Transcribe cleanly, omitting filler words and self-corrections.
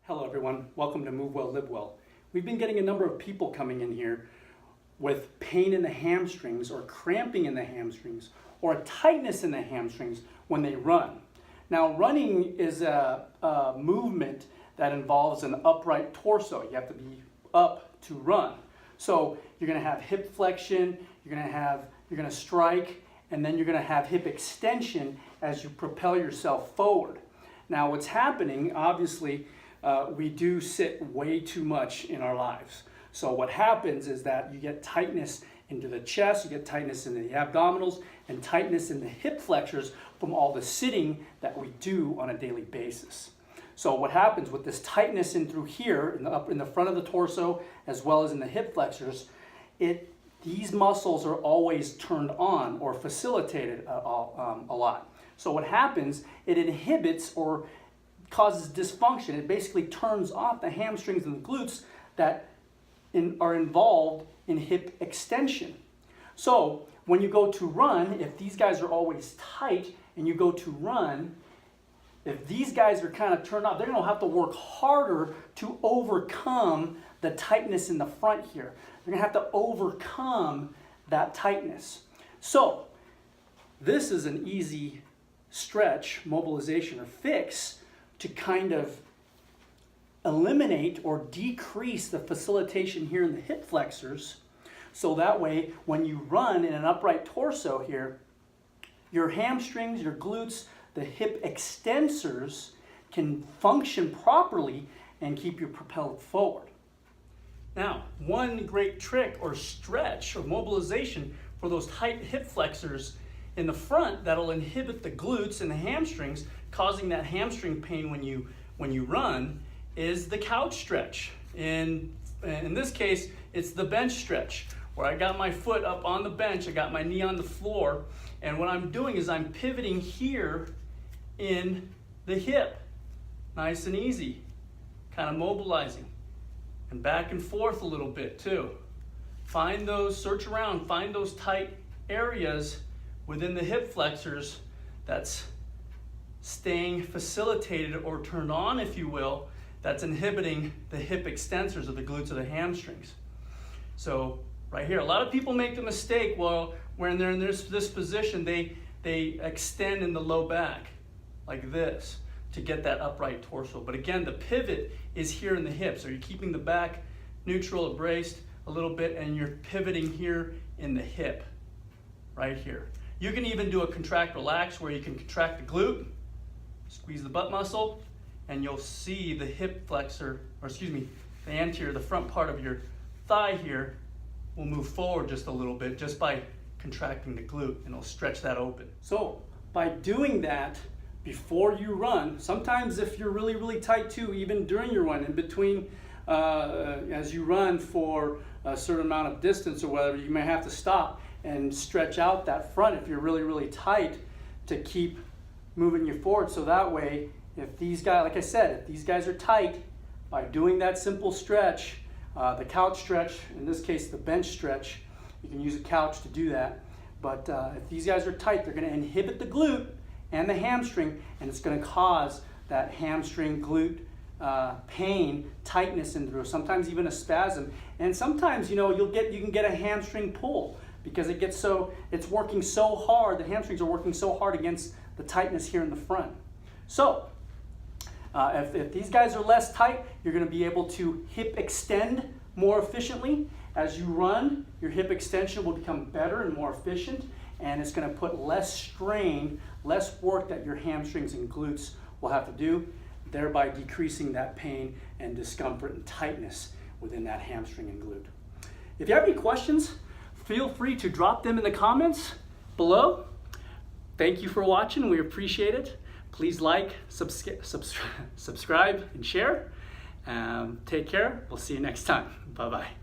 Hello everyone, welcome to Move Well, Live Well. We've been getting a number of people coming in here with pain in the hamstrings or cramping in the hamstrings or a tightness in the hamstrings when they run. Now running is a movement that involves an upright torso. You have to be up to run. So you're going to have hip flexion, you're going to strike, and then you're going to have hip extension as you propel yourself forward. Now what's happening, obviously, we do sit way too much in our lives. So what happens is that you get tightness into the chest, you get tightness in the abdominals, and tightness in the hip flexors from all the sitting that we do on a daily basis. So what happens with this tightness in through here, in the front of the torso, as well as in the hip flexors, these muscles are always turned on or facilitated a lot. So what happens, it inhibits or causes dysfunction. It basically turns off the hamstrings and the glutes that are involved in hip extension. So when you go to run, if these guys are always tight and you go to run, if these guys are kind of turned off, they're going to have to work harder to overcome the tightness in the front here. They're going to have to overcome that tightness. So this is an easy stretch, mobilization, or fix to kind of eliminate or decrease the facilitation here in the hip flexors. So that way, when you run in an upright torso here, your hamstrings, your glutes, the hip extensors can function properly and keep you propelled forward. Now, one great trick or stretch or mobilization for those tight hip flexors in the front that'll inhibit the glutes and the hamstrings, causing that hamstring pain when you run, is the couch stretch. In this case, it's the bench stretch, where I got my foot up on the bench, I got my knee on the floor, and what I'm doing is I'm pivoting here in the hip, nice and easy, kind of mobilizing, and back and forth a little bit too. Search around, find those tight areas within the hip flexors that's staying facilitated or turned on, if you will, that's inhibiting the hip extensors of the glutes or the hamstrings. So right here, a lot of people make the mistake, well, when they're in this position, they extend in the low back like this to get that upright torso. But again, the pivot is here in the hips. So you're keeping the back neutral or braced a little bit, and you're pivoting here in the hip, right here. You can even do a contract relax where you can contract the glute, squeeze the butt muscle, and you'll see the hip flexor, or excuse me, the front part of your thigh here will move forward just a little bit just by contracting the glute, and it'll stretch that open. So by doing that before you run, sometimes if you're really, really tight too, even during your run, in between, as you run for a certain amount of distance or whatever, you may have to stop and stretch out that front if you're really, really tight to keep moving you forward. So that way, if these guys, like I said, if these guys are tight, by doing that simple stretch, the couch stretch, in this case the bench stretch, you can use a couch to do that, but if these guys are tight, they're going to inhibit the glute and the hamstring, and it's going to cause that hamstring glute pain, tightness in through, sometimes even a spasm, and sometimes you can get a hamstring pull because it's working so hard, the hamstrings are working so hard against the tightness here in the front. So if these guys are less tight, you're going to be able to hip extend more efficiently. As you run, your hip extension will become better and more efficient, and it's going to put less strain, less work that your hamstrings and glutes will have to do, thereby decreasing that pain and discomfort and tightness within that hamstring and glute. If you have any questions, feel free to drop them in the comments below. Thank you for watching. We appreciate it. Please like, subscribe, and share. Take care. We'll see you next time. Bye-bye.